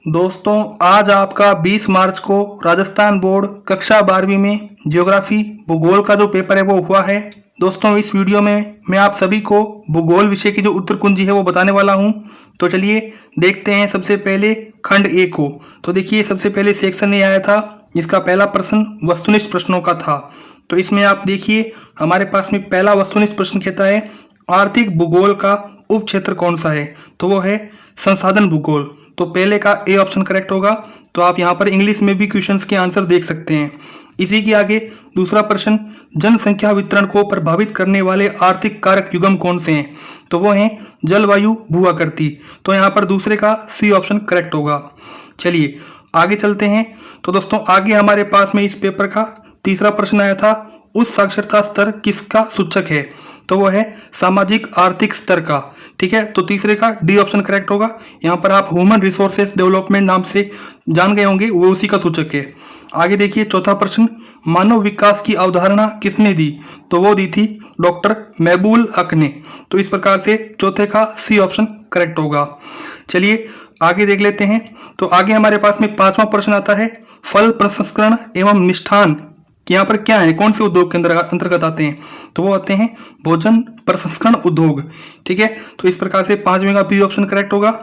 दोस्तों आज आपका 20 मार्च को राजस्थान बोर्ड कक्षा 12वीं में ज्योग्राफी भूगोल का जो पेपर है वो हुआ है। दोस्तों इस वीडियो में मैं आप सभी को भूगोल विषय की जो उत्तर कुंजी है वो बताने वाला हूं। तो चलिए देखते हैं सबसे पहले खंड ए को। तो देखिए सबसे पहले सेक्शन ए आया था, इसका पहला प्रश्न वस्तुनिष्ठ प्रश्नों का था। तो इसमें आप देखिए हमारे पास में पहला वस्तुनिष्ठ प्रश्न कहता है आर्थिक भूगोल का उप क्षेत्र कौन सा है, तो वो है संसाधन भूगोल। तो पहले का ए ऑप्शन करेक्ट होगा। तो आप यहाँ पर इंग्लिश में भी क्वेश्चंस के आंसर देख सकते हैं। इसी के आगे दूसरा प्रश्न जनसंख्या वितरण को प्रभावित करने वाले आर्थिक कारक युग्म कौन से हैं, तो वो हैं जलवायु भू-आकृति। तो यहाँ पर दूसरे का सी ऑप्शन करेक्ट होगा। चलिए आगे चलते हैं। तो दोस्तों आगे हमारे पास में इस पेपर का तीसरा प्रश्न आया था उच्च साक्षरता स्तर किसका सूचक है, तो वो है सामाजिक आर्थिक स्तर का। ठीक है, तो तीसरे का डी ऑप्शन करेक्ट होगा। यहाँ पर आप ह्यूमन रिसोर्सेज डेवलपमेंट नाम से जान गए होंगे, वो उसी का सूचक है। आगे देखिए चौथा प्रश्न मानव विकास की अवधारणा किसने दी, तो वो दी थी डॉक्टर महबूल हक ने। तो इस प्रकार से चौथे का सी ऑप्शन करेक्ट होगा। चलिए आगे देख लेते हैं। तो आगे हमारे पास में पांचवा प्रश्न आता है फल प्रसंस्करण एवं मिष्ठान यहाँ पर क्या है, कौन से उद्योग के अंतर्गत आते हैं, तो वो आते हैं भोजन प्रसंस्करण उद्योग। ठीक है, तो इस प्रकार से पांचवें का बी ऑप्शन करेक्ट होगा।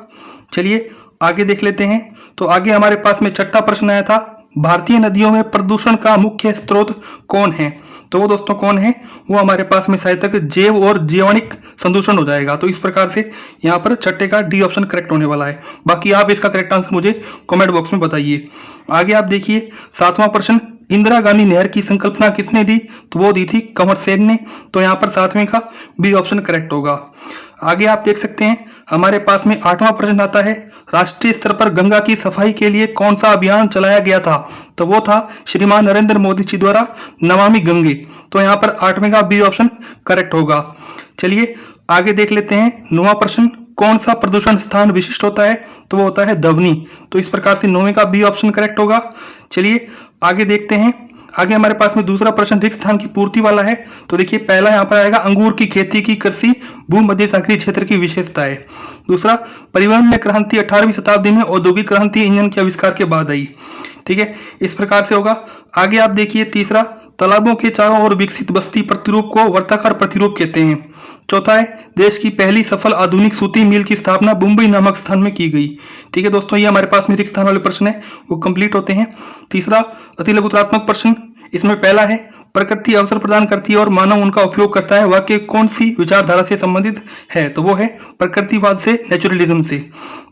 चलिए आगे देख लेते हैं। तो आगे हमारे पास में छठा प्रश्न आया था भारतीय नदियों में प्रदूषण का मुख्य स्रोत कौन है, तो वो दोस्तों कौन है, वो हमारे पास में शायद तक जैव और जैवणिक संदूषण हो जाएगा। तो इस प्रकार से यहाँ पर छठे का डी ऑप्शन करेक्ट होने वाला है। बाकी आप इसका करेक्ट आंसर मुझे कमेंट बॉक्स में बताइए। आगे आप देखिए सातवां प्रश्न इंदिरा गांधी नहर की संकल्पना किसने दी, तो वो दी थी कंवर सेन ने। तो यहाँ पर सातवें का बी ऑप्शन करेक्ट होगा। आगे आप देख सकते हैं हमारे पास में आठवां प्रश्न आता है राष्ट्रीय स्तर पर गंगा की सफाई के लिए कौन सा अभियान चलाया गया था, तो वो था श्रीमान नरेंद्र मोदी जी द्वारा नमामि गंगे। तो यहाँ पर आठवें का बी ऑप्शन करेक्ट होगा। चलिए आगे देख लेते हैं नौवां प्रश्न कौन सा प्रदूषण स्थान विशिष्ट होता है, तो वो होता है ध्वनि। तो इस प्रकार से नौवें का बी ऑप्शन करेक्ट होगा। चलिए आगे देखते हैं। आगे हमारे पास में दूसरा प्रश्न रिक्त स्थान की पूर्ति वाला है। तो देखिए पहला यहाँ पर आएगा अंगूर की खेती की कृषि भूमध्य सागरीय क्षेत्र की विशेषता है। दूसरा परिवहन में क्रांति 18वीं शताब्दी में औद्योगिक क्रांति इंजन के आविष्कार के बाद आई। ठीक है, इस प्रकार से होगा। आगे आप देखिए तीसरा तालाबों के चारों ओर विकसित बस्ती प्रतिरूप को वर्ताकार प्रतिरूप कहते हैं। चौथा है देश की पहली सफल आधुनिक सूती मिल की स्थापना मुंबई नामक स्थान में की गई। ठीक है दोस्तों, ये हमारे पास में रिक्त स्थान वाले प्रश्न है वो कंप्लीट होते हैं। तीसरा अति लघुत्तरात्मक प्रश्न, इसमें पहला है प्रकृति अवसर प्रदान करती है और मानव उनका उपयोग करता है, वाक्य कौन सी विचारधारा से संबंधित है, तो वो है प्रकृतिवाद से, नेचुरलिज्म से।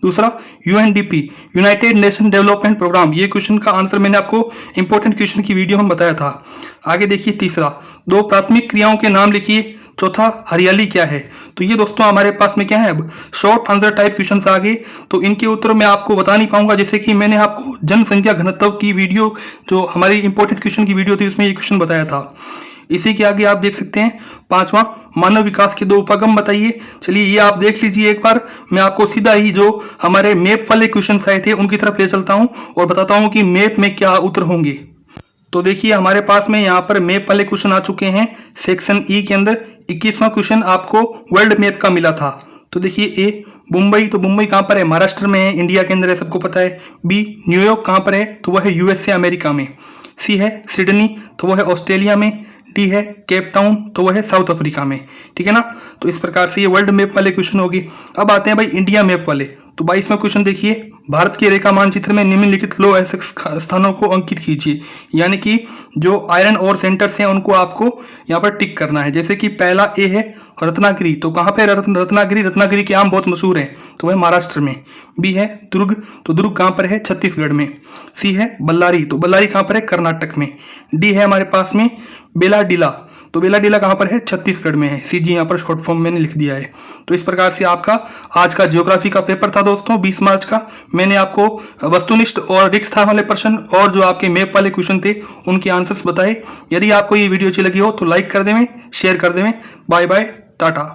दूसरा UNDP United Nation Development Programme, ये क्वेश्चन का आंसर मैंने आपको इंपॉर्टेंट क्वेश्चन की वीडियो में बताया था। आगे देखिए तीसरा दो प्राथमिक क्रियाओं के नाम लिखिए। चौथा हरियाली क्या है। तो ये दोस्तों हमारे पास में क्या है, अब शॉर्ट आंसर टाइप क्वेश्चन आ गए। तो इनके उत्तर मैं आपको बता नहीं पाऊंगा, जैसे कि मैंने आपको जनसंख्या घनत्व की वीडियो जो हमारी इंपॉर्टेंट क्वेश्चन की वीडियो थी उसमें ये क्वेश्चन बताया था। इसी के आगे आप देख सकते हैं पांचवा मानव विकास के दो उपागम बताइए। चलिए ये आप देख लीजिए एक बार। मैं आपको सीधा ही जो हमारे मैप वाले क्वेश्चन आए थे उनकी तरफ ले चलता हूँ और बताता हूँ कि मैप में क्या उत्तर होंगे। तो देखिए हमारे पास में यहाँ पर मैप वाले क्वेश्चन आ चुके हैं। सेक्शन ई के अंदर 21वां क्वेश्चन आपको वर्ल्ड मैप का मिला था। तो देखिए ए मुंबई, तो मुंबई कहाँ पर है, महाराष्ट्र में है, इंडिया के अंदर है, सबको पता है। बी न्यूयॉर्क कहाँ पर है, तो वह है यूएसए अमेरिका में। सी है सिडनी, तो वह है ऑस्ट्रेलिया में। डी है केप टाउन, तो वह है साउथ अफ्रीका में। ठीक है ना, तो इस प्रकार से ये वर्ल्ड मैप वाले क्वेश्चन होगी। अब आते हैं भाई इंडिया मैप वाले। तो 22वां क्वेश्चन देखिए भारत के रेखा मानचित्र में निम्नलिखित लो ऐसे स्थानों को अंकित कीजिए। यानी कि जो आयरन और सेंटर्स हैं उनको आपको यहाँ पर टिक करना है। जैसे कि पहला ए है रत्नागिरी, तो कहाँ पे रत्नागिरी, रत्नागिरी के आम बहुत मशहूर हैं, तो वह महाराष्ट्र में। बी है दुर्ग, तो दुर्ग कहाँ पर है, छत्तीसगढ़ में। सी है बल्लारी, तो बल्लारी कहाँ पर है, कर्नाटक में। डी है हमारे पास में बेलाडीला, तो बेलाडीला कहाँ पर है, छत्तीसगढ़ में है। सी जी यहाँ पर शॉर्ट फॉर्म मैंने लिख दिया है। तो इस प्रकार से आपका आज का ज्योग्राफी का पेपर था दोस्तों 20 मार्च का। मैंने आपको वस्तुनिष्ठ और रिक्त स्थान वाले प्रश्न और जो आपके मैप वाले क्वेश्चन थे उनके आंसर्स बताए। यदि आपको ये वीडियो अच्छी लगी हो तो लाइक कर देवें, शेयर कर देवें। Bye bye, Tata.